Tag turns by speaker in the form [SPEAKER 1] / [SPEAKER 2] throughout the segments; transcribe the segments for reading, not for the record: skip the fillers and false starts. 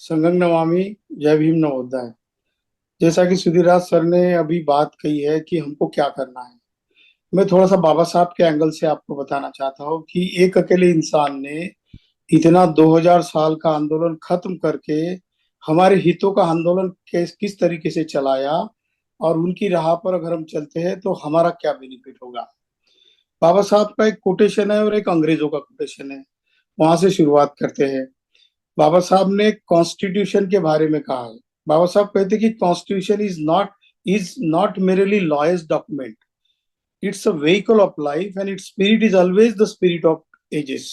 [SPEAKER 1] संगम नमामि। जय भीम नवोदय। जैसा कि सुधीरराज सर ने अभी बात कही है कि हमको क्या करना है, मैं थोड़ा सा बाबा साहब के एंगल से आपको बताना चाहता हूँ कि एक अकेले इंसान ने इतना 2000 साल का आंदोलन खत्म करके हमारे हितों का आंदोलन किस तरीके से चलाया, और उनकी राह पर अगर हम चलते हैं तो हमारा क्या बेनिफिट होगा। बाबा साहब का एक कोटेशन है और एक अंग्रेजों का कोटेशन है, वहां से शुरुआत करते हैं। बाबा साहब ने कॉन्स्टिट्यूशन के बारे में कहा है। बाबा साहब कहते हैं कि constitution is not merely lawyers document, it's a vehicle of life and its spirit is always the spirit of ages.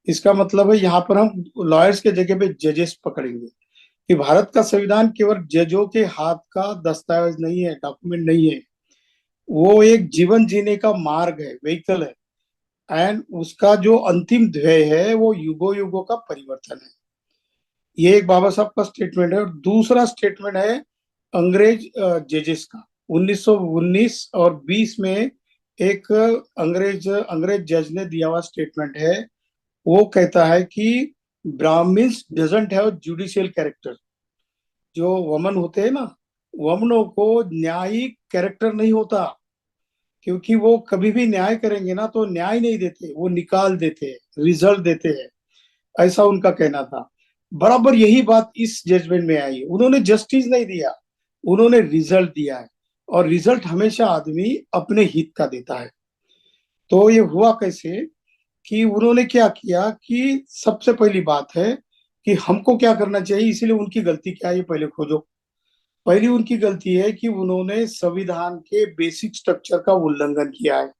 [SPEAKER 1] इसका मतलब है यहाँ पर हम लॉयर्स के जगह पे जजेस पकड़ेंगे कि भारत का संविधान केवल जजों के हाथ का दस्तावेज नहीं है, डॉक्यूमेंट नहीं है। वो एक जीवन जीने का मार्ग है, व्हीकल है। एंड उसका जो अंतिम ध्येय है वो युगो युगों का परिवर्तन है। ये एक बाबा साहब का स्टेटमेंट है। और दूसरा स्टेटमेंट है अंग्रेज जजेस का। 1919 और 20 में एक अंग्रेज जज ने दिया हुआ स्टेटमेंट है। वो कहता है कि Brahmins doesn't have judicial character. जो वमन होते हैं ना, वमनों को न्यायिक कैरेक्टर नहीं होता, क्योंकि वो कभी भी न्याय करेंगे ना तो न्याय नहीं देते, वो निकाल देते हैं, रिजल्ट देते हैं। ऐसा उनका कहना था। बराबर यही बात इस जजमेंट में आई। उन्होंने जस्टिस नहीं दिया, उन्होंने रिजल्ट दिया है। और रिजल्ट हमेशा आदमी अपने हित का देता है। तो ये हुआ कैसे कि उन्होंने क्या किया कि सबसे पहली बात है कि हमको क्या करना चाहिए, इसीलिए उनकी गलती क्या है ये पहले खोजो। पहली उनकी गलती है कि उन्होंने संविधान के बेसिक स्ट्रक्चर का उल्लंघन किया है।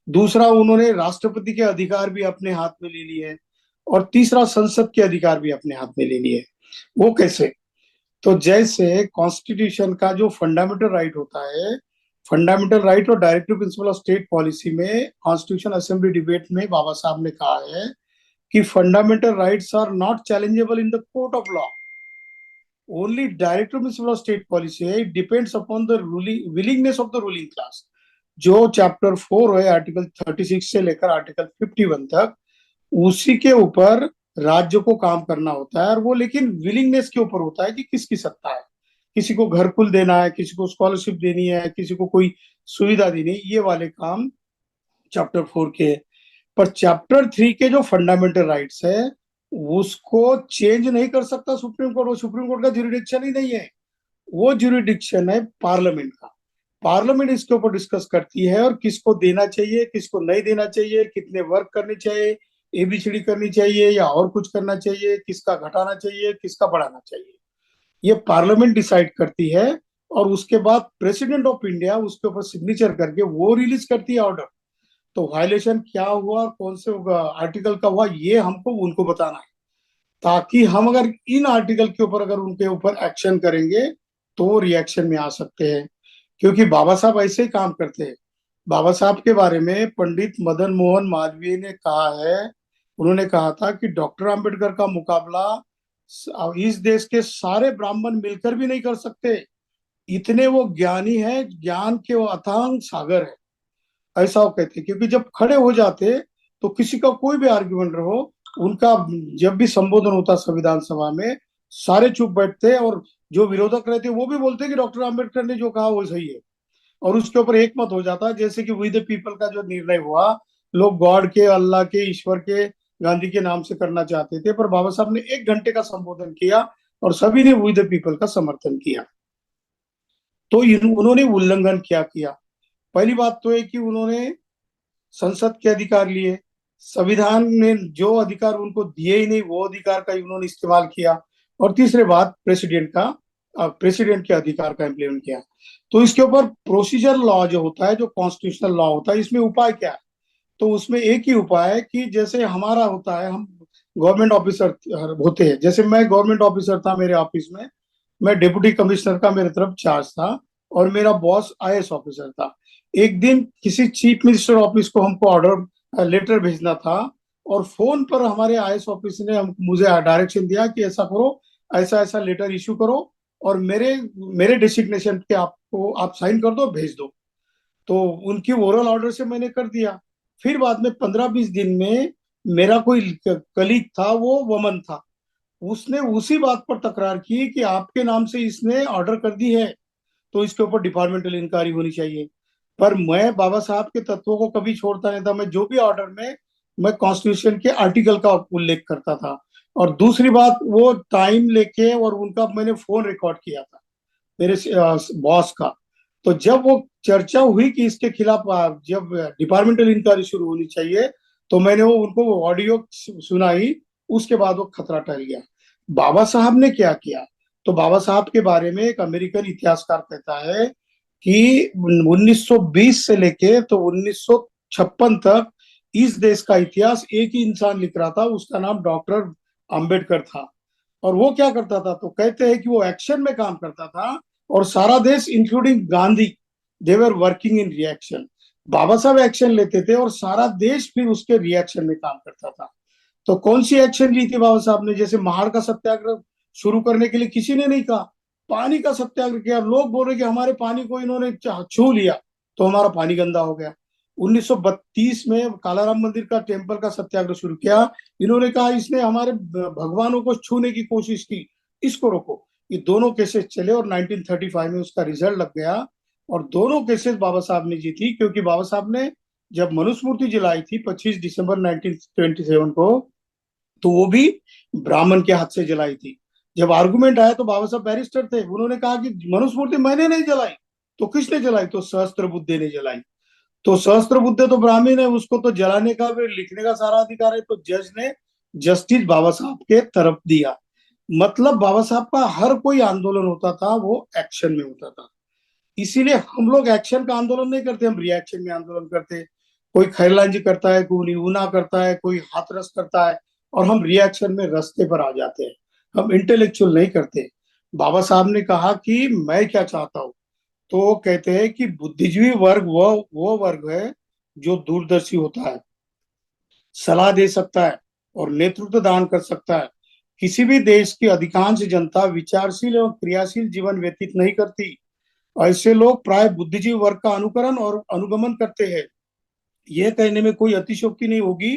[SPEAKER 1] दूसरा, उन्होंने राष्ट्रपति के अधिकार भी अपने हाथ में ले लिए हैं। और तीसरा, संसद के अधिकार भी अपने हाथ में ले लिए। वो कैसे? तो जैसे कॉन्स्टिट्यूशन का जो फंडामेंटल राइट होता है, फंडामेंटल राइट और directive principle of state policy में कॉन्स्टिट्यूशन असेंबली डिबेट में बाबा साहब ने कहा है कि fundamental rights are not challengeable in the court of law. Only directive principle of state policy है, it depends upon the ruling willingness of the ruling class. जो chapter 4 है, article 36 से लेकर आर्टिकल 51 तक, उसी के ऊपर राज्य को काम करना होता है। और वो लेकिन विलिंगनेस के ऊपर होता है कि किसकी सत्ता है। किसी को घरकुल देना है, किसी को स्कॉलरशिप देनी है, किसी को कोई सुविधा देनी है, ये वाले काम चैप्टर 4 के है। पर चैप्टर 3 के जो फंडामेंटल राइट्स है उसको चेंज नहीं कर सकता सुप्रीम कोर्ट। वो सुप्रीम कोर्ट का जुरिडिक्शन ही नहीं है, वो जुरिडिक्शन है पार्लियामेंट का। पार्लियामेंट इसके ऊपर डिस्कस करती है, और किसको देना चाहिए, किसको नहीं देना चाहिए, कितने वर्क करने चाहिए, एबीसीडी करनी चाहिए या और कुछ करना चाहिए, किसका घटाना चाहिए, किसका बढ़ाना चाहिए, ये पार्लियामेंट डिसाइड करती है। और उसके बाद प्रेसिडेंट ऑफ इंडिया उसके ऊपर सिग्नेचर करके वो रिलीज करती है ऑर्डर। तो वायलेशन क्या हुआ और कौन से आर्टिकल का हुआ, ये हमको उनको बताना है, ताकि हम अगर इन आर्टिकल के ऊपर अगर उनके ऊपर एक्शन करेंगे तो रिएक्शन में आ सकते हैं। क्योंकि बाबा साहब ऐसे ही काम करते हैं। बाबा साहब के बारे में पंडित मदन मोहन मालवीय ने कहा है, उन्होंने कहा था कि डॉक्टर अंबेडकर का मुकाबला इस देश के सारे ब्राह्मण मिलकर भी नहीं कर सकते। इतने वो ज्ञानी है, ज्ञान के वो अथांग सागर है। ऐसा वो कहते, क्योंकि जब खड़े हो जाते तो किसी का कोई भी आर्ग्यूमेंट रहो, उनका जब भी संबोधन होता संविधान सभा में, सारे चुप बैठते। और जो विरोधक रहते वो भी बोलते कि डॉक्टर आम्बेडकर ने जो कहा वो सही है। और उसके ऊपर एक मत हो जाता, जैसे कि वी द पीपल का जो निर्णय हुआ, लोग गॉड के, अल्लाह के, ईश्वर के, गांधी के नाम से करना चाहते थे, पर बाबा साहब ने 1 घंटे का संबोधन किया और सभी ने वी द पीपल का समर्थन किया। तो उन्होंने उल्लंघन क्या किया? पहली बात तो है कि उन्होंने संसद के अधिकार लिए। संविधान ने जो अधिकार उनको दिए ही नहीं, वो अधिकार का उन्होंने इस्तेमाल किया। और तीसरी बात, प्रेसिडेंट के अधिकार का इम्प्लीमेंट किया। तो इसके ऊपर प्रोसीजर लॉ जो होता है, जो कॉन्स्टिट्यूशनल लॉ होता है, इसमें उपाय क्या है? तो उसमें एक ही उपाय है कि जैसे हमारा होता है, हम गवर्नमेंट ऑफिसर होते हैं। जैसे मैं गवर्नमेंट ऑफिसर था मेरे ऑफिस में, मैं डिप्टी कमिश्नर का मेरे तरफ चार्ज था, और मेरा बॉस आईएएस ऑफिसर था। एक दिन किसी चीफ मिनिस्टर ऑफिस को हमको ऑर्डर लेटर भेजना था, और फोन पर हमारे आईएएस ऑफिस ने मुझे डायरेक्शन दिया कि ऐसा करो, ऐसा ऐसा लेटर इशू करो, और मेरे मेरे डेसिग्नेशन पे आपको आप साइन कर दो, भेज दो। तो उनकी ओरल ऑर्डर से मैंने कर दिया। फिर बाद में 15-20 दिन में मेरा कोई कलीग था, वो वमन था, उसने उसी बात पर तकरार की कि आपके नाम से इसने ऑर्डर कर दी है, तो इसके ऊपर डिपार्टमेंटल इंक्वायरी होनी चाहिए। पर मैं बाबा साहब के तत्वों को कभी छोड़ता नहीं था। मैं जो भी ऑर्डर में, मैं कॉन्स्टिट्यूशन के आर्टिकल का उल्लेख करता था। और दूसरी बात, वो टाइम लेके, और उनका मैंने फोन रिकॉर्ड किया था मेरे बॉस का। तो जब वो चर्चा हुई कि इसके खिलाफ जब डिपार्टमेंटल इंक्वायरी शुरू होनी चाहिए, तो मैंने वो उनको वो ऑडियो सुनाई। उसके बाद वो खतरा टल गया। बाबा साहब ने क्या किया, तो बाबा साहब के बारे में एक अमेरिकन इतिहासकार कहता है कि 1920 से लेके तो 1956 तक इस देश का इतिहास एक ही इंसान लिख रहा था, उसका नाम डॉक्टर अंबेडकर था। और वो क्या करता था, तो कहते हैं कि वो एक्शन में काम करता था, और सारा देश including Gandhi, they were working in reaction. Baba Saheb action लेते थे और सारा देश फिर उसके रिएक्शन में काम करता था। तो कौन सी एक्शन ली थी बाबा साहब ने? जैसे महाड़ का सत्याग्रह शुरू करने के लिए किसी ने नहीं कहा, पानी का सत्याग्रह किया। लोग बोल रहे कि हमारे पानी को इन्होंने छू लिया तो हमारा पानी गंदा हो गया। 1932 में कालाराम मंदिर का टेम्पल का सत्याग्रह शुरू किया। इन्होंने कहा इसने हमारे भगवानों को छूने की कोशिश की, इसको रोको। ये दोनों केसेस चले और 1935 में उसका रिजल्ट लग गया। और दोनों केसेस बाबा साहब ने जीती, क्योंकि बाबा साहब ने जब मनुस्मृति जलाई थी 25 दिसंबर 1927 को, तो वो भी ब्राह्मण के हाथ से जलाई थी। जब आर्गुमेंट आया तो बाबा साहब बैरिस्टर थे, उन्होंने कहा कि मनुस्मृति मैंने नहीं जलाई। तो किसने जलाई? तो सहस्त्र बुद्धे ने जलाई। तो सहस्त्र बुद्धे तो ब्राह्मण है, उसको तो जलाने का फिर लिखने का सारा अधिकार है। तो जज ने जस्टिस बाबा साहब के तरफ दिया। मतलब बाबा साहब का हर कोई आंदोलन होता था वो एक्शन में होता था। इसीलिए हम लोग एक्शन का आंदोलन नहीं करते, हम रिएक्शन में आंदोलन करते। कोई खैरलांजी करता है, कोई ऊना करता है, कोई हाथरस करता है, और हम रिएक्शन में रास्ते पर आ जाते हैं। हम इंटेलेक्चुअल नहीं करते। बाबा साहब ने कहा कि मैं क्या चाहता हूँ, तो वो कहते हैं कि बुद्धिजीवी वर्ग वो वर्ग है जो दूरदर्शी होता है, सलाह दे सकता है और नेतृत्व दान कर सकता है। किसी भी देश की अधिकांश जनता विचारशील एवं क्रियाशील जीवन व्यतीत नहीं करती। ऐसे लोग प्राय बुद्धिजीवी वर्ग का अनुकरण और अनुगमन करते हैं। यह कहने में कोई अतिशयोक्ति नहीं होगी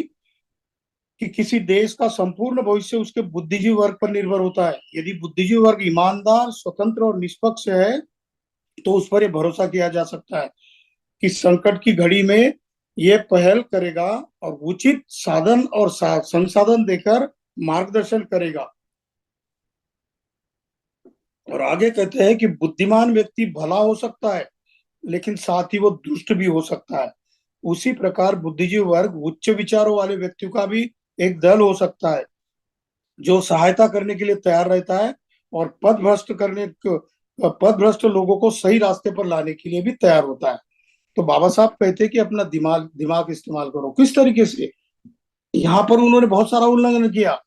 [SPEAKER 1] कि किसी देश का संपूर्ण भविष्य उसके बुद्धिजीवी वर्ग पर निर्भर होता है। यदि बुद्धिजीवी वर्ग ईमानदार, स्वतंत्र और निष्पक्ष है, तो उस पर यह भरोसा किया जा सकता है कि संकट की घड़ी में ये पहल करेगा और उचित साधन और संसाधन देकर मार्गदर्शन करेगा। और आगे कहते हैं कि बुद्धिमान व्यक्ति भला हो सकता है, लेकिन साथ ही वो दुष्ट भी हो सकता है। उसी प्रकार बुद्धिजीवी वर्ग उच्च विचारों वाले व्यक्तियों का भी एक दल हो सकता है, जो सहायता करने के लिए तैयार रहता है और पथ भ्रष्ट लोगों को सही रास्ते पर लाने के लिए भी तैयार होता है। तो बाबा साहब कहते हैं कि अपना दिमाग दिमाग इस्तेमाल करो। किस तरीके से? यहाँ पर उन्होंने बहुत सारा उल्लंघन किया।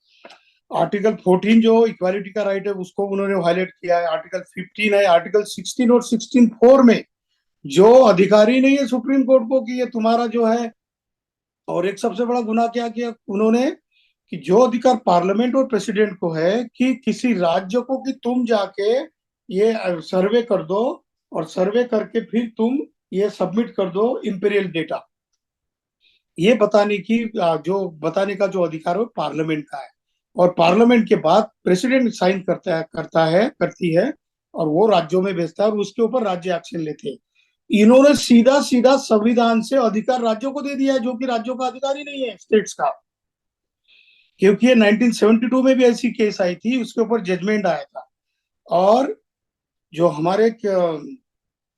[SPEAKER 1] आर्टिकल 14 जो इक्वालिटी का राइट है, उसको उन्होंने वायलेट किया है। आर्टिकल 15 है। आर्टिकल 16 और 16(4) में जो अधिकारी नहीं है सुप्रीम कोर्ट को कि ये तुम्हारा जो है। और एक सबसे बड़ा गुनाह क्या किया उन्होंने, कि जो अधिकार पार्लियामेंट और प्रेसिडेंट को है कि किसी राज्य को कि तुम जाके ये सर्वे कर दो, और सर्वे करके फिर तुम ये सबमिट कर दो इंपीरियल डेटा। ये बताने की जो बताने का जो अधिकार है पार्लियामेंट का है। और पार्लियामेंट के बाद प्रेसिडेंट साइन करती है, और वो राज्यों में भेजता है, और उसके ऊपर राज्य एक्शन लेते हैं। इन्होंने सीधा सीधा संविधान से अधिकार राज्यों को दे दिया है, जो कि राज्यों का अधिकार ही नहीं है, स्टेट्स का। क्योंकि ये 1972 में भी ऐसी केस आई थी, उसके ऊपर जजमेंट आया था। और जो हमारे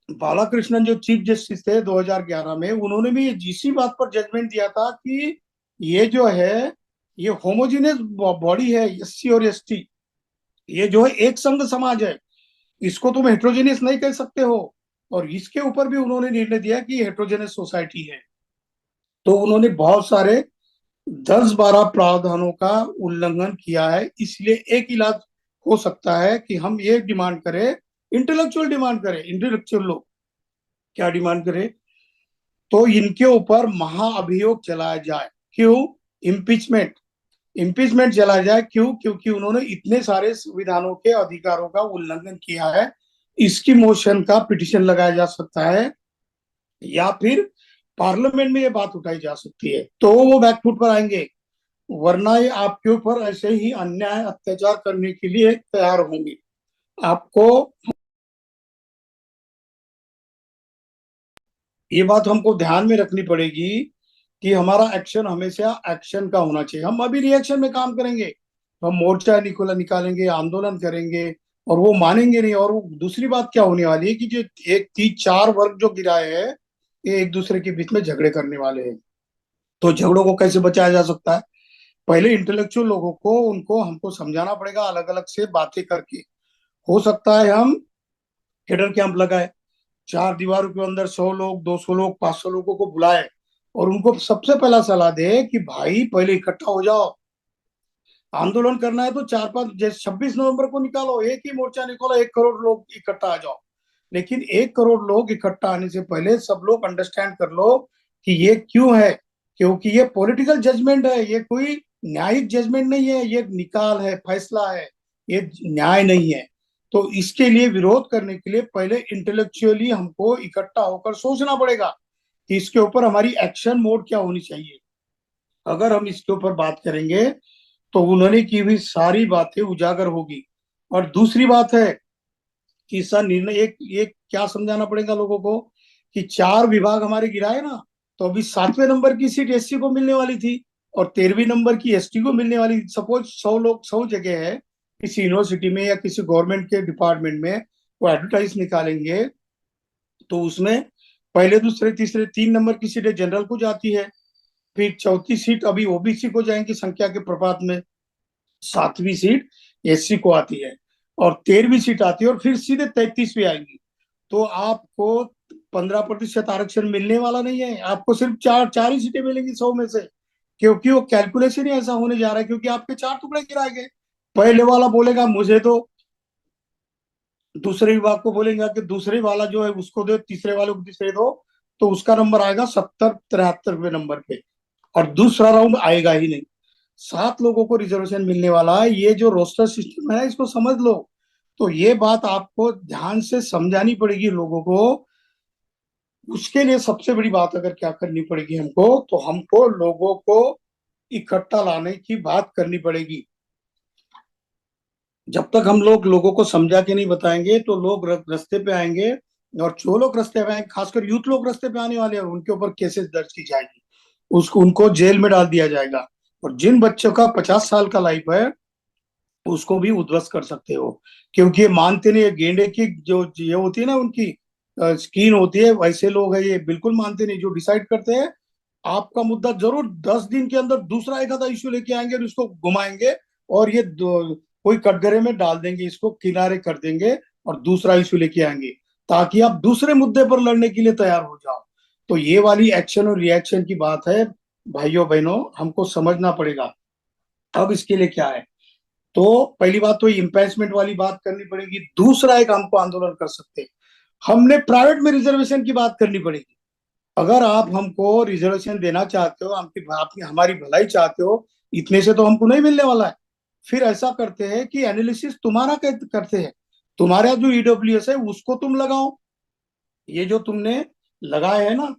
[SPEAKER 1] बालाकृष्णन जो चीफ जस्टिस थे 2011 में, उन्होंने भी इसी बात पर जजमेंट दिया था कि ये जो है, ये होमोजीनियस बॉडी है, एससी और एसटी, ये जो है एक संघ समाज है, इसको तुम हेट्रोजेनियस नहीं कह सकते हो। और इसके ऊपर भी उन्होंने निर्णय दिया कि हेट्रोजेनियस सोसाइटी है। तो उन्होंने बहुत सारे 10-12 प्रावधानों का उल्लंघन किया है। इसलिए एक इलाज हो सकता है कि हम ये डिमांड करें, इंटेलेक्चुअल लोग क्या डिमांड करें, तो इनके ऊपर महाअभियोग चलाया जाए। क्यों? इम्पीचमेंट इम्पीचमेंट चलाया जाए। क्यों? क्योंकि उन्होंने इतने सारे संविधानों के अधिकारों का उल्लंघन किया है। इसकी मोशन का पिटिशन लगाया जा सकता है, या फिर पार्लियामेंट में ये बात उठाई जा सकती है, तो वो बैकफुट पर आएंगे। वरना ये आपके ऊपर ऐसे ही अन्याय अत्याचार करने के लिए तैयार होंगे। आपको ये बात हमको ध्यान में रखनी पड़ेगी कि हमारा एक्शन हमेशा एक्शन का होना चाहिए। हम अभी रिएक्शन में काम करेंगे, हम मोर्चा निकालेंगे, आंदोलन करेंगे, और वो मानेंगे नहीं। और वो दूसरी बात क्या होने वाली है कि जो एक तीन चार वर्ग जो गिराए हैं, ये एक दूसरे के बीच में झगड़े करने वाले हैं। तो झगड़ों को कैसे बचाया जा सकता है? पहले इंटेलेक्चुअल लोगों को उनको हमको समझाना पड़ेगा, अलग अलग से बातें करके। हो सकता है हम हिडन कैंप लगाए, चार दीवारों के अंदर 100 लोग, 200 लोग, 500 लोगों को बुलाए, और उनको सबसे पहला सलाह दे कि भाई पहले इकट्ठा हो जाओ। आंदोलन करना है तो चार पांच, जैसे 26 नवंबर को निकालो, एक ही मोर्चा निकालो, 1 करोड़ लोग इकट्ठा आ जाओ। लेकिन 1 करोड़ लोग इकट्ठा आने से पहले सब लोग अंडरस्टैंड कर लो कि ये क्यों है। क्योंकि ये पॉलिटिकल जजमेंट है, ये कोई न्यायिक जजमेंट नहीं है, ये निकाल है, फैसला है, ये न्याय नहीं है। तो इसके लिए विरोध करने के लिए पहले इंटेलेक्चुअली हमको इकट्ठा होकर सोचना पड़ेगा कि इसके ऊपर हमारी एक्शन मोड क्या होनी चाहिए। अगर हम इसके ऊपर बात करेंगे तो उन्होंने की हुई सारी बातें उजागर होगी। और दूसरी बात है कि सर निर्णय एक एक क्या समझाना पड़ेगा लोगों को कि चार विभाग हमारे गिराए ना, तो अभी 7वें नंबर की सीट एससी को मिलने वाली थी और 13वीं नंबर की एसटी को मिलने वाली। सपोज 100 लोग, 100 जगह है किसी यूनिवर्सिटी में या किसी गवर्नमेंट के डिपार्टमेंट में, वो एडवर्टाइज निकालेंगे तो उसमें पहले दूसरे तीसरे 3 नंबर की सीटें जनरल को जाती है, फिर चौथी सीट अभी ओबीसी को जाएंगी संख्या के प्रपात में, 7वीं सीट एससी को आती है, और 13वीं सीट आती है, और फिर सीधे 33वीं आएंगी। तो आपको 15% आरक्षण मिलने वाला नहीं है, आपको सिर्फ चार चार ही सीटें मिलेंगी 100 में से। क्योंकि वो कैलकुलेशन ही ऐसा होने जा रहा है, क्योंकि आपके चार टुकड़े गिराए गए। पहले वाला बोलेगा मुझे दो, दूसरे विभाग को बोलेंगे कि दूसरे वाला जो है उसको दो, तीसरे वाले को तीसरे दो, तो उसका नंबर आएगा 70 73वें नंबर पे, और दूसरा राउंड आएगा ही नहीं। 7 लोगों को रिजर्वेशन मिलने वाला है। ये जो रोस्टर सिस्टम है इसको समझ लो। तो ये बात आपको ध्यान से समझानी पड़ेगी लोगों को। उसके लिए सबसे बड़ी बात अगर क्या करनी पड़ेगी हमको, तो हमको लोगों को इकट्ठा लाने की बात करनी पड़ेगी। जब तक हम लोगों को समझा के नहीं बताएंगे तो लोग रास्ते पे आएंगे। और जो लोग रास्ते पे आएंगे, खासकर यूथ लोग रास्ते पे आने वाले हैं, उनके ऊपर केसेस दर्ज की जाएगी, उसको उनको जेल में डाल दिया जाएगा। और जिन बच्चों का 50 साल का लाइफ है उसको भी उध्वस्त कर सकते हो। क्योंकि ये मानते नहीं, ये गेंडे की जो ये होती है ना उनकी स्किन होती है, वैसे लोग हैं ये, बिल्कुल मानते नहीं। जो डिसाइड करते हैं आपका मुद्दा जरूर 10 दिन के अंदर दूसरा एक आधा इश्यू लेके आएंगे और इसको घुमाएंगे, और ये कोई कटघरे में डाल देंगे, इसको किनारे कर देंगे, और दूसरा इश्यू लेके आएंगे ताकि आप दूसरे मुद्दे पर लड़ने के लिए तैयार हो जाओ। तो ये वाली एक्शन और रिएक्शन की बात है भाइयों बहनों, हमको समझना पड़ेगा। अब इसके लिए क्या है, तो पहली बात तो इम्पैचमेंट वाली बात करनी पड़ेगी। दूसरा एक हमको आंदोलन कर सकते हैं, हमने प्राइवेट में रिजर्वेशन की बात करनी पड़ेगी। अगर आप हमको रिजर्वेशन देना चाहते हो, आपकी हमारी भलाई चाहते हो, इतने से तो हमको नहीं मिलने वाला है। फिर ऐसा करते हैं कि एनालिसिस तुम्हारा करते हैं, तुम्हारा जो ईडब्ल्यूएस है उसको तुम लगाओ। ये जो तुमने लगाए है ना,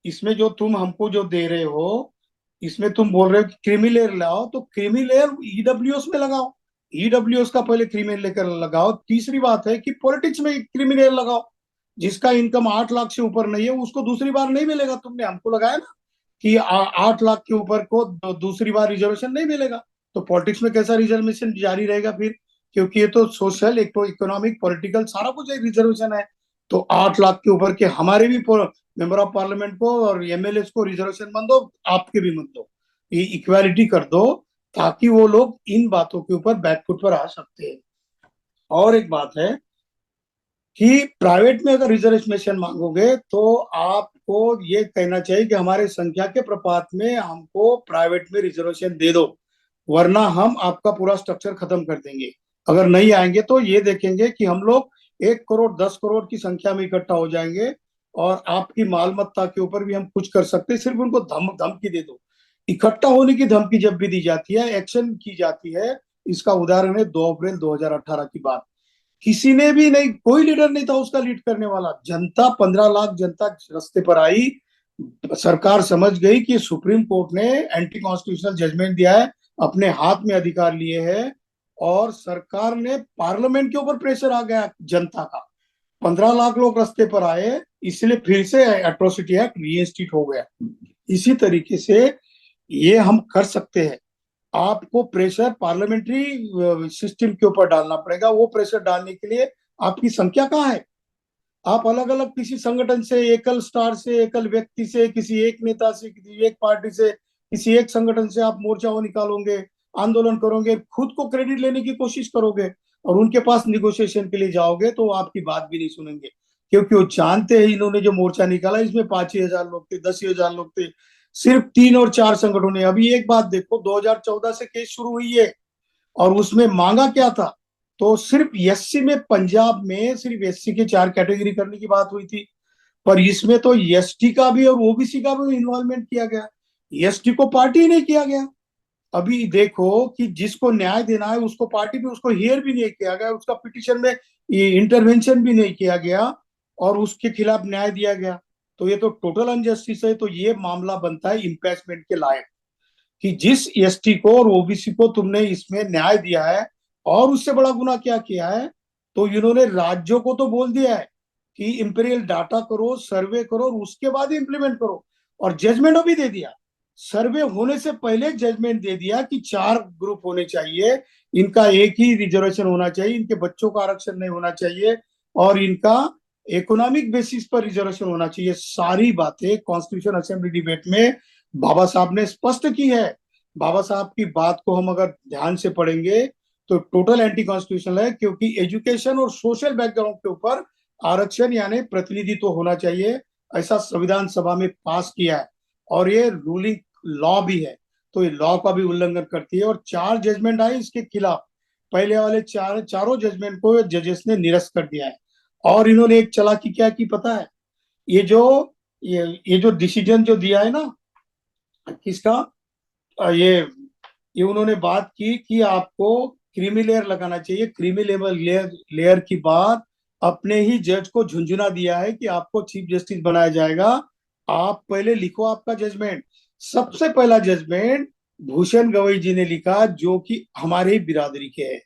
[SPEAKER 1] इसमें जो तुम हमको जो दे रहे हो, इसमें तुम बोल रहे हो कि क्रीमी लेयर लाओ, तो क्रीमी लेयर ईडब्ल्यूएस में लगाओ। ईडब्ल्यूएस का पहले क्रीमी लेकर लगाओ। तीसरी बात है कि पॉलिटिक्स में क्रीमी लेयर लगाओ। जिसका इनकम 8 लाख से ऊपर नहीं है उसको दूसरी बार नहीं मिलेगा। तुमने हमको लगाया ना कि 8 लाख के ऊपर को दूसरी बार रिजर्वेशन नहीं मिलेगा, तो पॉलिटिक्स में कैसा रिजर्वेशन जारी रहेगा फिर? क्योंकि ये तो सोशल, एक तो इकोनॉमिक, पॉलिटिकल सारा कुछ एक रिजर्वेशन है। तो 8 लाख के ऊपर के हमारे भी मेंबर ऑफ पार्लियामेंट को और एमएलए को रिजर्वेशन मत दो, आपके भी मत दो। ये इक्वालिटी कर दो ताकि वो लोग इन बातों के ऊपर बैकफुट पर आ सकते हैं। और एक बात है कि प्राइवेट में अगर रिजर्वेशन मांगोगे तो आपको ये कहना चाहिए कि हमारे संख्या के प्रपात में हमको प्राइवेट में रिजर्वेशन दे दो, वरना हम आपका पूरा स्ट्रक्चर खत्म कर देंगे। अगर नहीं आएंगे तो ये देखेंगे कि हम लोग 1 करोड़ 10 करोड़ की संख्या में इकट्ठा हो जाएंगे, और आपकी मालमत्ता के ऊपर भी हम कुछ कर सकते हैं। सिर्फ उनको धमकी दे दो। इकट्ठा होने की धमकी जब भी दी जाती है, एक्शन की जाती है। इसका उदाहरण है 2 अप्रैल 2018 की बात। किसी ने भी नहीं, कोई लीडर नहीं था उसका लीड करने वाला। जनता, 15 लाख जनता रास्ते पर आई, सरकार समझ गई कि सुप्रीम कोर्ट ने एंटी कॉन्स्टिट्यूशनल जजमेंट दिया है, अपने हाथ में अधिकार लिए है, और सरकार ने पार्लियामेंट के ऊपर प्रेशर आ गया जनता का। 15 लाख लोग रास्ते पर आए, इसलिए फिर से एट्रोसिटी एक्ट रीइंस्टीट हो गया। इसी तरीके से ये हम कर सकते हैं। आपको प्रेशर पार्लियामेंट्री सिस्टम के ऊपर डालना पड़ेगा। वो प्रेशर डालने के लिए आपकी संख्या कहाँ है? आप अलग अलग किसी संगठन से, एकल स्टार से, एकल व्यक्ति से, किसी एक नेता से, किसी एक पार्टी से, किसी एक संगठन से आप मोर्चा वो निकालोगे, आंदोलन करोगे, खुद को क्रेडिट लेने की कोशिश करोगे और उनके पास निगोशिएशन के लिए जाओगे तो वो आपकी बात भी नहीं सुनेंगे, क्योंकि वो जानते हैं इन्होंने जो मोर्चा निकाला इसमें 5,000 लोग थे, 10,000 लोग थे, सिर्फ 3 और 4 संगठनों ने। अभी एक बात देखो, 2014 से केस शुरू हुई है और उसमें मांगा क्या था? तो सिर्फ एससी में, पंजाब में सिर्फ एससी के 4 कैटेगरी करने की बात हुई थी, पर इसमें तो एसटी का भी और ओबीसी का भी इन्वॉल्वमेंट किया गया, एसटी को पार्टी ही नहीं किया गया। अभी देखो कि जिसको न्याय देना है उसको पार्टी भी, उसको हियर भी नहीं किया गया, उसका पिटिशन में इंटरवेंशन भी नहीं किया गया और उसके खिलाफ न्याय दिया गया। तो ये तो टोटल अनजस्टिस है। तो ये मामला बनता है इम्पीचमेंट के लायक, कि जिस एसटी को और ओबीसी को तुमने इसमें न्याय दिया है और उससे बड़ा गुना क्या किया है, तो इन्होंने राज्यों को तो बोल दिया है कि इंपीरियल डाटा करो, सर्वे करो और उसके बाद ही इंप्लीमेंट करो, और जजमेंट भी दे दिया। सर्वे होने से पहले जजमेंट दे दिया कि 4 ग्रुप होने चाहिए, इनका एक ही रिजर्वेशन होना चाहिए, इनके बच्चों का आरक्षण नहीं होना चाहिए और इनका इकोनॉमिक बेसिस पर रिजर्वेशन होना चाहिए। सारी बातें कॉन्स्टिट्यूशन असेंबली डिबेट में बाबा साहब ने स्पष्ट की है। बाबा साहब की बात को हम अगर ध्यान से पढ़ेंगे तो टोटल एंटी कॉन्स्टिट्यूशनल है, क्योंकि एजुकेशन और सोशल बैकग्राउंड के ऊपर आरक्षण यानी प्रतिनिधित्व होना चाहिए, ऐसा संविधान सभा में पास किया है और ये रूलिंग लॉ भी है। तो ये लॉ का भी उल्लंघन करती है और 4 जजमेंट आए इसके खिलाफ। पहले वाले चारों जजमेंट को जजेस ने निरस्त कर दिया है। और इन्होंने एक चालाकी क्या की पता है? ये जो ये जो डिसीजन जो दिया है ना, किसका, ये उन्होंने बात की कि आपको क्रीमी लेयर लगाना चाहिए। क्रीमी लेयर की बात अपने ही जज को झुंझुना दिया है कि आपको चीफ जस्टिस बनाया जाएगा, आप पहले लिखो आपका जजमेंट। सबसे पहला जजमेंट भूषण गवई जी ने लिखा, जो कि हमारे ही बिरादरी के हैं,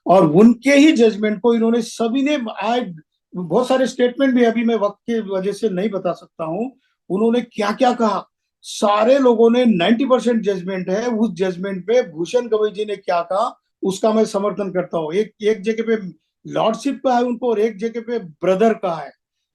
[SPEAKER 1] और उनके ही जजमेंट को इन्होंने सभी ने आज बहुत सारे स्टेटमेंट भी, अभी मैं वक्त की वजह से नहीं बता सकता हूं उन्होंने क्या क्या कहा। सारे लोगों ने 90% जजमेंट है, उस जजमेंट पे भूषण गवई जी ने क्या कहा उसका मैं समर्थन करता हूँ। एक एक जगह पे लॉर्डशिप का है उनको और एक जगह पे ब्रदर का है।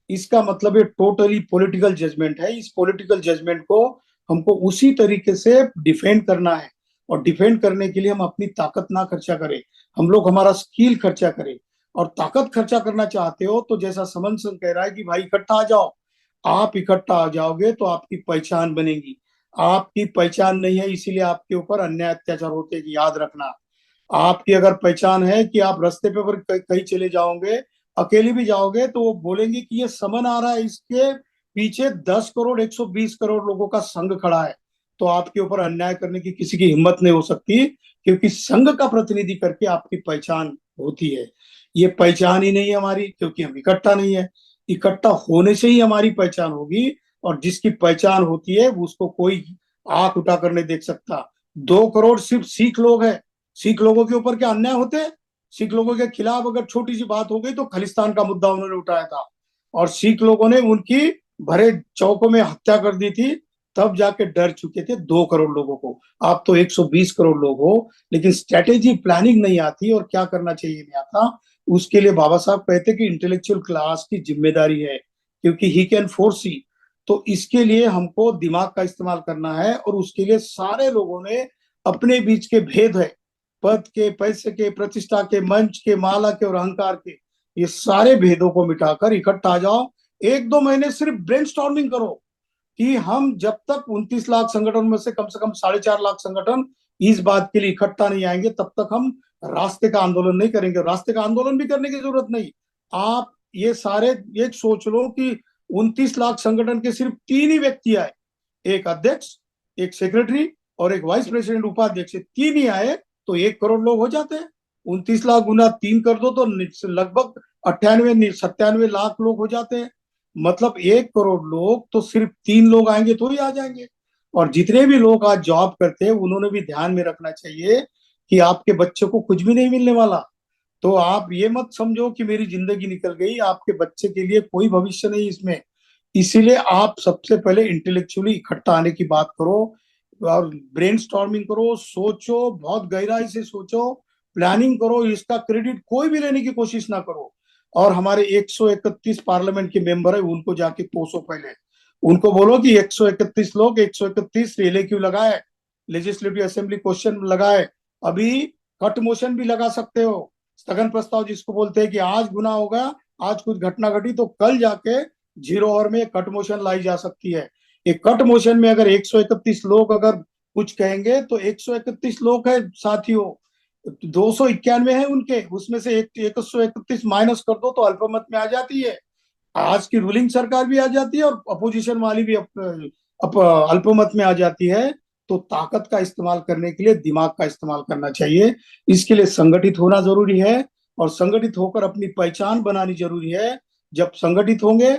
[SPEAKER 1] इसका मतलब ये टोटली पॉलिटिकल जजमेंट है। इस पॉलिटिकल जजमेंट को हमको उसी तरीके से डिफेंड करना है, और डिफेंड करने के लिए हम अपनी ताकत ना खर्चा करें, हम लोग हमारा स्किल खर्चा करें। और ताकत खर्चा करना चाहते हो तो जैसा समन सिंह कह रहा है कि भाई इकट्ठा आ जाओ, आप इकट्ठा आ जाओगे तो आपकी पहचान बनेगी। आपकी पहचान नहीं है इसीलिए आपके ऊपर अन्याय अत्याचार होते हैं, याद रखना। आपकी अगर पहचान है कि आप रास्ते पे पर कहीं चले जाओगे, अकेले भी जाओगे, तो वो बोलेंगे कि ये समन आ रहा है, इसके पीछे 10 करोड़ 120 करोड़ लोगों का संघ खड़ा है, तो आपके ऊपर अन्याय करने की किसी की हिम्मत नहीं हो सकती, क्योंकि संघ का प्रतिनिधि करके आपकी पहचान होती है। ये पहचान ही नहीं है हमारी, क्योंकि हम इकट्ठा नहीं है। इकट्ठा होने से ही हमारी पहचान होगी, और जिसकी पहचान होती है उसको कोई आंख उठा कर नहीं देख सकता। 2 करोड़ सिर्फ सिख लोग हैं। सिख लोगों के ऊपर क्या अन्याय होते हैं? सिख लोगों के खिलाफ अगर छोटी सी बात हो गई तो खालिस्तान का मुद्दा उन्होंने उठाया था, और सिख लोगों ने उनकी भरे चौकों में हत्या कर दी थी, तब जाके डर चुके थे 2 करोड़ लोगों को। आप तो 120 करोड़ लोग हो, लेकिन स्ट्रेटेजी प्लानिंग नहीं आती और क्या करना चाहिए नहीं आता। उसके लिए बाबा साहब कहते कि इंटेलेक्चुअल क्लास की जिम्मेदारी है, क्योंकि ही कैन फोरसी। तो इसके लिए हमको दिमाग का इस्तेमाल करना है, और उसके लिए सारे लोगों ने अपने बीच के भेद है, पद के, पैसे के, प्रतिष्ठा के, मंच के, माला के और अहंकार के, ये सारे भेदों को मिटाकर इकट्ठा आ जाओ। 1-2 महीने सिर्फ ब्रेनस्टॉर्मिंग करो कि हम जब तक 29 लाख संगठन में से कम 4.5 लाख संगठन इस बात के लिए इकट्ठा नहीं आएंगे, तब तक हम रास्ते का आंदोलन नहीं करेंगे। रास्ते का आंदोलन भी करने की जरूरत नहीं। आप ये सारे एक सोच लो कि 29 लाख संगठन के सिर्फ 3 ही व्यक्ति आए, एक अध्यक्ष, एक सेक्रेटरी और एक वाइस प्रेसिडेंट उपाध्यक्ष, 3 ही आए तो 1 करोड़ लोग हो जाते हैं। 29 लाख गुना 3 कर दो तो लगभग 98-97 लाख लोग हो जाते हैं। मतलब 1 करोड़ लोग तो सिर्फ 3 लोग आएंगे तो ही आ जाएंगे। और जितने भी लोग आज जॉब करते हैं उन्होंने भी ध्यान में रखना चाहिए कि आपके बच्चे को कुछ भी नहीं मिलने वाला। तो आप ये मत समझो कि मेरी जिंदगी निकल गई, आपके बच्चे के लिए कोई भविष्य नहीं इसमें। इसीलिए आप सबसे पहले इंटेलेक्चुअली इकट्ठा आने की बात करो और ब्रेनस्टॉर्मिंग करो, सोचो, बहुत गहराई से सोचो, प्लानिंग करो, इसका क्रेडिट कोई भी लेने की कोशिश ना करो। और हमारे 131 पार्लियामेंट के मेंबर है उनको जाके कोसो पहले। उनको बोलो कि 131 लोग 131 रेले क्यों लगाए, लेजिस्लेटिव असेंबली क्वेश्चन लगाए। अभी कट मोशन भी लगा सकते हो, स्थगन प्रस्ताव जिसको बोलते हैं कि आज गुना होगा, आज कुछ घटना घटी तो कल जाके 0 आवर में कट मोशन लाई जा सकती है। एक कट मोशन में अगर 131 लोग अगर कुछ कहेंगे तो 131 लोग है साथियों, 291 है उनके, उसमें से 131 माइनस कर दो तो अल्पमत में आ जाती है। आज की रूलिंग सरकार भी आ जाती है और अपोजिशन वाली भी अल्पमत में आ जाती है। तो ताकत का इस्तेमाल करने के लिए दिमाग का इस्तेमाल करना चाहिए। इसके लिए संगठित होना जरूरी है और संगठित होकर अपनी पहचान बनानी जरूरी है। जब संगठित होंगे,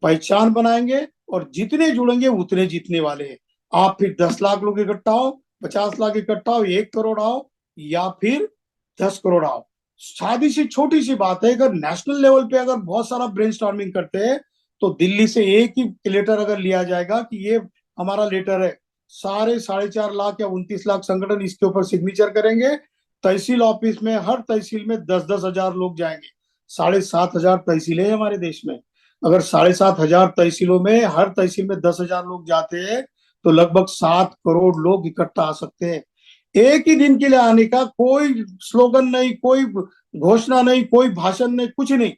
[SPEAKER 1] पहचान बनाएंगे और जितने जुड़ेंगे उतने जीतने वाले हैं। आप फिर 10 लाख लोग इकट्ठा हो, 50 लाख इकट्ठा हो, 1 करोड़ आओ या फिर 10 करोड़ आओ, शादी सी छोटी सी बात है। अगर नेशनल लेवल पे अगर बहुत सारा ब्रेनस्टॉर्मिंग करते हैं तो दिल्ली से एक ही लेटर अगर लिया जाएगा कि ये हमारा लेटर है, सारे 4.5 लाख या 29 लाख संगठन इसके ऊपर सिग्नेचर करेंगे। तहसील ऑफिस में हर तहसील में 10-10 हजार लोग जाएंगे। 7,500 तहसीलें हैं हमारे देश में। अगर 7,500 तहसीलों में हर तहसील में 10 हजार लोग जाते हैं तो लगभग 7 करोड़ लोग इकट्ठा आ सकते हैं। एक ही दिन के लिए आने का कोई स्लोगन नहीं, कोई घोषणा नहीं, कोई भाषण नहीं, कुछ नहीं।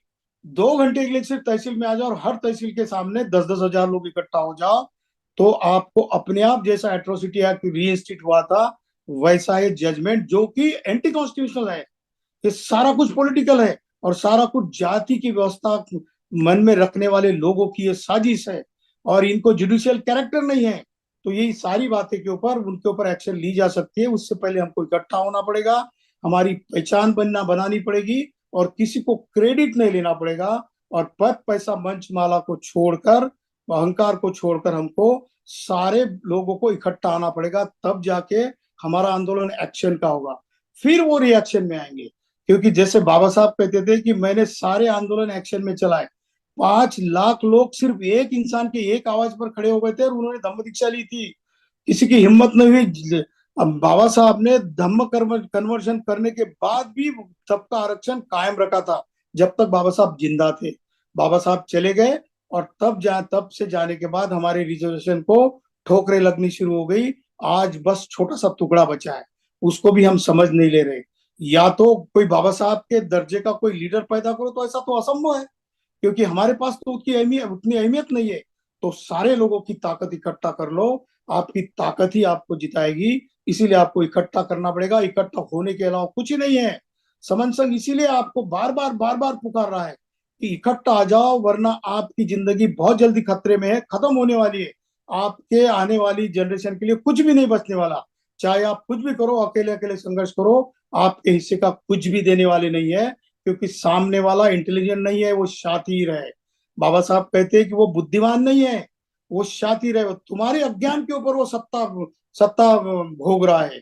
[SPEAKER 1] 2 घंटे के लिए सिर्फ तहसील में आ जाओ और हर तहसील के सामने 10-10 हजार लोग इकट्ठा हो जाओ तो आपको अपने आप जैसा एट्रोसिटी एक्ट रीइंस्टिट्यूट हुआ था वैसा ये जजमेंट, जो कि एंटी कॉन्स्टिट्यूशनल है, ये सारा कुछ पॉलिटिकल है और सारा कुछ जाति की व्यवस्था मन में रखने वाले लोगों की ये साजिश है और इनको जुडिशियल कैरेक्टर नहीं है। तो यही सारी बातें के ऊपर उनके ऊपर एक्शन ली जा सकती है। उससे पहले हमको इकट्ठा होना पड़ेगा, हमारी पहचान बनानी पड़ेगी और किसी को क्रेडिट नहीं लेना पड़ेगा। और पद पैसा मंच माला को छोड़कर, अहंकार को छोड़कर हमको सारे लोगों को इकट्ठा आना पड़ेगा, तब जाके हमारा आंदोलन एक्शन का होगा। फिर वो रिएक्शन में आएंगे। क्योंकि जैसे बाबा साहब कहते थे कि मैंने सारे आंदोलन एक्शन में चलाए, 5 लाख लोग सिर्फ एक इंसान के एक आवाज पर खड़े हो गए थे और उन्होंने धम्म दीक्षा ली थी। किसी की हिम्मत नहीं हुई। अब बाबा साहब ने धम्म कन्वर्शन करने के बाद भी सबका आरक्षण कायम रखा था जब तक बाबा साहब जिंदा थे। बाबा साहब चले गए और तब से जाने के बाद हमारे रिजर्वेशन को ठोकरें लगनी शुरू हो गई। आज बस छोटा सा टुकड़ा बचा है, उसको भी हम समझ नहीं ले रहे। या तो कोई बाबा साहब के दर्जे का कोई लीडर पैदा करो, तो ऐसा तो असंभव है क्योंकि हमारे पास तो उतनी अहमियत नहीं है। तो सारे लोगों की ताकत इकट्ठा कर लो, आपकी ताकत ही आपको जिताएगी। इसीलिए आपको इकट्ठा करना पड़ेगा, इकट्ठा होने के अलावा कुछ ही नहीं है। समन संघ इसीलिए आपको बार बार पुकार रहा है कि इकट्ठा आ जाओ, वरना आपकी जिंदगी बहुत जल्दी खतरे में है, खत्म होने वाली है। आपके आने वाली जनरेशन के लिए कुछ भी नहीं बचने वाला। चाहे आप कुछ भी करो, अकेले अकेले संघर्ष करो, आपके हिस्से का कुछ भी देने वाले नहीं है। क्योंकि सामने वाला इंटेलिजेंट नहीं है, वो शातिर है। बाबा साहब कहते हैं कि वो बुद्धिमान नहीं है, वो शातिर है। तुम्हारे अज्ञान के ऊपर वो सत्ता सत्ता भोग रहा है।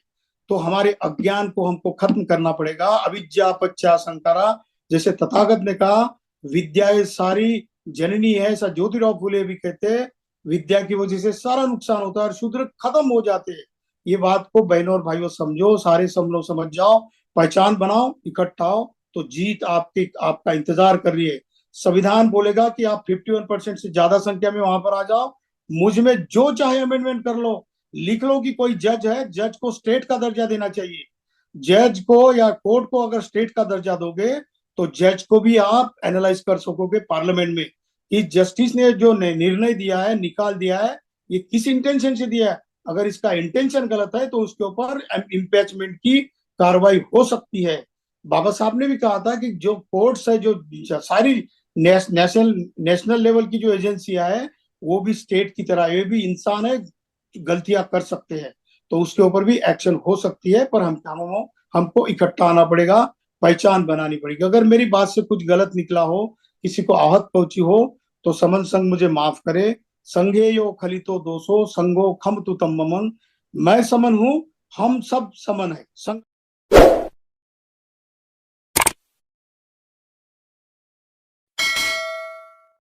[SPEAKER 1] तो हमारे अज्ञान को हमको खत्म करना पड़ेगा। अविद्या पच्चा संकारा, जैसे तथागत ने कहा, विद्या ये सारी जननी है, ऐसा ज्योतिराव फूले भी कहते हैं। विद्या की वजह से सारा नुकसान होता है और शूद्र खत्म हो जाते हैं। ये बात को बहनों और भाइयों समझो, सारे सब लोग समझ जाओ, पहचान बनाओ, इकट्ठा हो, तो जीत आपका इंतजार कर रही है। संविधान बोलेगा कि आप 51% से ज्यादा संख्या में वहां पर आ जाओ, मुझ में जो चाहे अमेंडमेंट कर लो। लिख लो कि कोई जज है, जज को स्टेट का दर्जा देना चाहिए। जज को या कोर्ट को अगर स्टेट का दर्जा दोगे तो जज को भी आप एनालाइज कर सकोगे पार्लियामेंट में कि जस्टिस ने जो निर्णय दिया है, निकाल दिया है, ये किस इंटेंशन से दिया है। अगर इसका इंटेंशन गलत है तो उसके ऊपर इम्पीचमेंट की कार्रवाई हो सकती है। बाबा साहब ने भी कहा था कि जो कोर्ट्स है, जो सारी नेशनल लेवल की जो एजेंसियां है, वो भी स्टेट की तरह, ये भी इंसान है, गलतियां कर सकते हैं। तो उसके ऊपर भी एक्शन हो सकती है। पर हमको इकट्ठा आना पड़ेगा, पहचान बनानी पड़ेगी। अगर मेरी बात से कुछ गलत निकला हो, किसी को आहत पहुंची हो, तो समन संग मुझे माफ करे। संगे यो खलितो दोषो संगो खम तु तम ममन। मैं समन हूं, हम सब समन है। संग